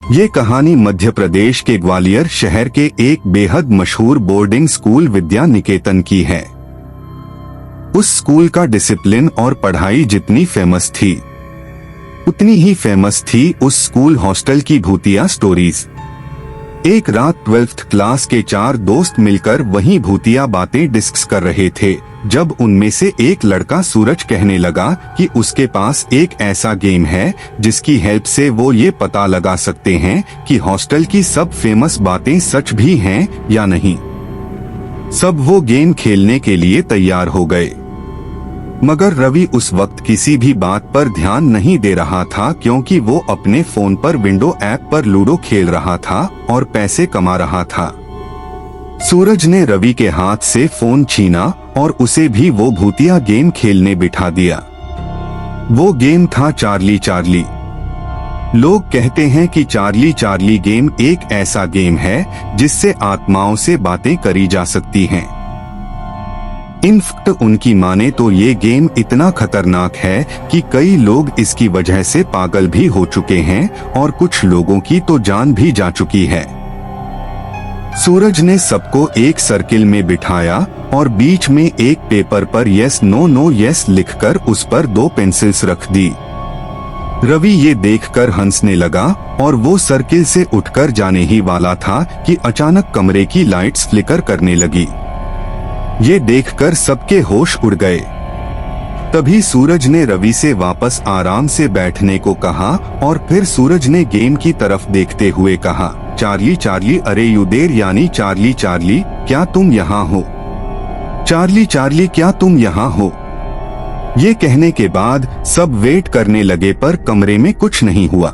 ये कहानी मध्य प्रदेश के ग्वालियर शहर के एक बेहद मशहूर बोर्डिंग स्कूल विद्या निकेतन की है। उस स्कूल का डिसिप्लिन और पढ़ाई जितनी फेमस थी, उतनी ही फेमस थी उस स्कूल हॉस्टल की भूतिया स्टोरीज। एक रात 12th क्लास के 4 दोस्त मिलकर वहीं भूतिया बातें डिस्कस कर रहे थे, जब उनमें से एक लड़का सूरज कहने लगा कि उसके पास एक ऐसा गेम है जिसकी हेल्प से वो ये पता लगा सकते हैं कि हॉस्टल की सब फेमस बातें सच भी हैं या नहीं। सब वो गेम खेलने के लिए तैयार हो गए, मगर रवि उस वक्त किसी भी बात पर ध्यान नहीं दे रहा था, क्योंकि वो अपने फोन पर विंडो ऐप पर लूडो खेल रहा था और पैसे कमा रहा था। सूरज ने रवि के हाथ से फोन छीना और उसे भी वो भूतिया गेम खेलने बिठा दिया। वो गेम था चार्ली चार्ली। लोग कहते हैं कि चार्ली चार्ली गेम एक ऐसा गेम है जिससे आत्माओं से बातें करी जा सकती हैं। इनफैक्ट उनकी माने तो ये गेम इतना खतरनाक है कि कई लोग इसकी वजह से पागल भी हो चुके हैं और कुछ लोगों की तो जान भी जा चुकी है। सूरज ने सबको एक सर्किल में बिठाया और बीच में एक पेपर पर यस नो नो यस लिखकर उस पर 2 पेंसिल्स रख दी। रवि ये देखकर हंसने लगा और वो सर्किल से उठकर जाने ही वाला था कि अचानक कमरे की लाइट्स फ्लिकर करने लगी। ये देखकर सबके होश उड़ गए। तभी सूरज ने रवि से वापस आराम से बैठने को कहा और फिर सूरज ने गेम की तरफ देखते हुए कहा, चार्ली चार्ली अरे यू देर, यानी चार्ली चार्ली क्या तुम यहाँ हो? चार्ली चार्ली क्या तुम यहाँ हो? ये कहने के बाद सब वेट करने लगे, पर कमरे में कुछ नहीं हुआ।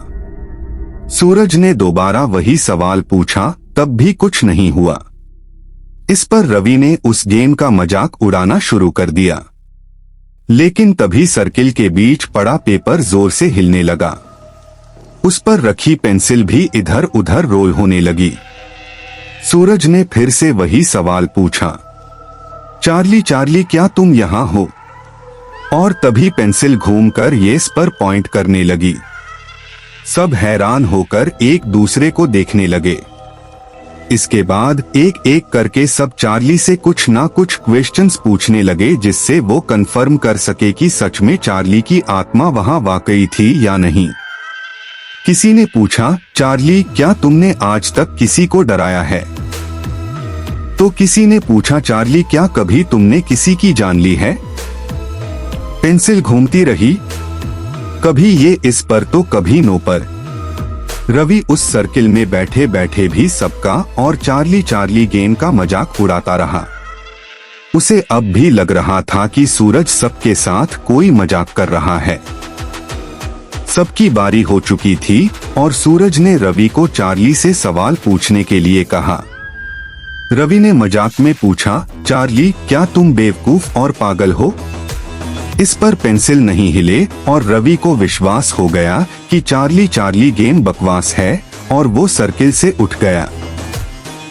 सूरज ने दोबारा वही सवाल पूछा, तब भी कुछ नहीं हुआ। इस पर रवि ने उस गेम का मजाक उड़ाना शुरू कर दिया। लेकिन तभी सर्किल के बीच पड़ा पेपर जोर से हिलने लगा। उस पर रखी पेंसिल भी इधर उधर रोल होने लगी। सूरज ने फिर से वही सवाल पूछा, चार्ली चार्ली क्या तुम यहाँ हो? और तभी पेंसिल घूमकर येस पर पॉइंट करने लगी। सब हैरान होकर एक दूसरे को देखने लगे। इसके बाद एक एक करके सब चार्ली से कुछ ना कुछ क्वेश्चंस पूछने लगे, जिससे वो कंफर्म कर सके कि सच में चार्ली की आत्मा वहां वाकई थी या नहीं। किसी ने पूछा, चार्ली क्या तुमने आज तक किसी को डराया है? तो किसी ने पूछा, चार्ली क्या कभी तुमने किसी की जान ली है? पेंसिल घूमती रही, कभी ये इस पर तो कभी नो पर। रवि उस सर्किल में बैठे बैठे भी सबका और चार्ली चार्ली गेम का मजाक उड़ाता रहा। उसे अब भी लग रहा था कि सूरज सबके साथ कोई मजाक कर रहा है। सबकी बारी हो चुकी थी और सूरज ने रवि को चार्ली से सवाल पूछने के लिए कहा। रवि ने मजाक में पूछा, चार्ली क्या तुम बेवकूफ और पागल हो? इस पर पेंसिल नहीं हिले और रवि को विश्वास हो गया कि चार्ली चार्ली गेम बकवास है और वो सर्किल से उठ गया।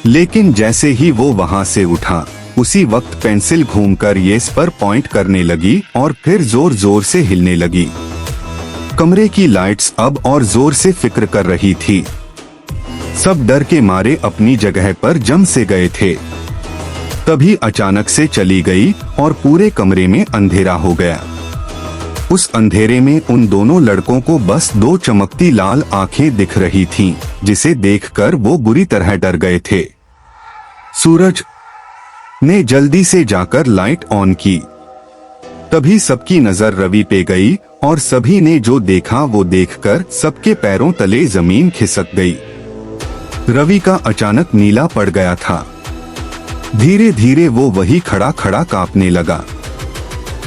लेकिन जैसे ही वो वहां से उठा, उसी वक्त पेंसिल घूमकर येस पर पॉइंट करने लगी और फिर जोर जोर से हिलने लगी। कमरे की लाइट्स अब और जोर से फिक्र कर रही थी। सब डर के मारे अपनी जगह पर जम से गए थे। तभी अचानक से चली गई और पूरे कमरे में अंधेरा हो गया। उस अंधेरे में उन दोनों लड़कों को बस 2 चमकती लाल आंखें दिख रही थीं, जिसे देखकर वो बुरी तरह डर गए थे। सूरज ने जल्दी से जाकर लाइट ऑन की। तभी सबकी नजर रवि पे गई और सभी ने जो देखा वो देखकर सबके पैरों तले जमीन खिसक गई। रवि का अचानक नीला पड़ गया था। धीरे धीरे वो वही खड़ा खड़ा कांपने लगा।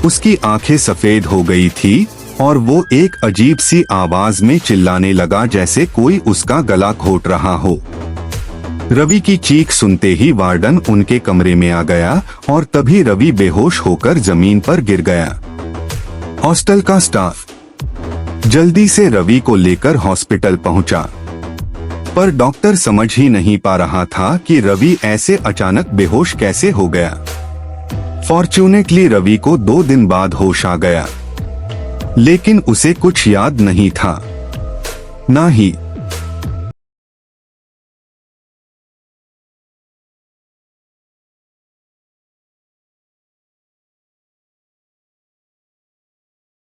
उसकी आंखें सफेद हो गई थी और वो एक अजीब सी आवाज में चिल्लाने लगा, जैसे कोई उसका गला घोट रहा हो। रवि की चीख सुनते ही वार्डन उनके कमरे में आ गया और तभी रवि बेहोश होकर जमीन पर गिर गया। हॉस्टल का स्टाफ जल्दी से रवि को लेकर हॉस्पिटल पहुंचा, पर डॉक्टर समझ ही नहीं पा रहा था कि रवि ऐसे अचानक बेहोश कैसे हो गया। फॉर्च्यूनेटली रवि को 2 दिन बाद होश आ गया, लेकिन उसे कुछ याद नहीं था, ना ही